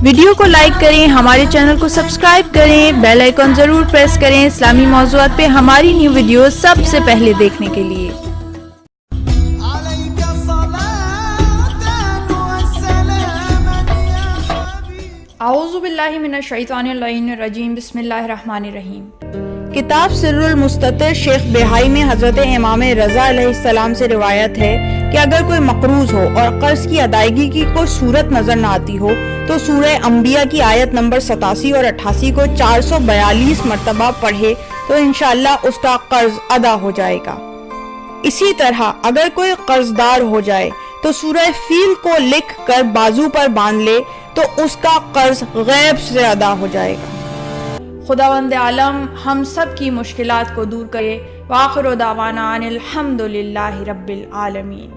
Video کو like کریں، ہمارے چینل کو سبسکرائب کریں، بیل آئیکن ضرور پریس کریں اسلامی موضوعات پہ ہماری نیو ویڈیوز سب سے پہلے دیکھنے کے لیے۔ اعوذ باللہ من الشیطان اللعین الرجیم، بسم اللہ الرحمن الرحیم۔ کتاب سر المستطر شیخ بہائی میں حضرت امام رضا علیہ السلام سے روایت ہے کہ اگر کوئی مقروض ہو اور قرض کی ادائیگی کی کوئی صورت نظر نہ آتی ہو تو سورہ انبیاء کی آیت نمبر 87 اور 88 کو 442 مرتبہ پڑھے تو انشاءاللہ اس کا قرض ادا ہو جائے گا۔ اسی طرح اگر کوئی قرضدار ہو جائے تو سورہ فیل کو لکھ کر بازو پر باندھ لے تو اس کا قرض غیب سے ادا ہو جائے گا۔ خداوند عالم ہم سب کی مشکلات کو دور کرے۔ وآخر دعوانا ان الحمد للہ رب العالمین۔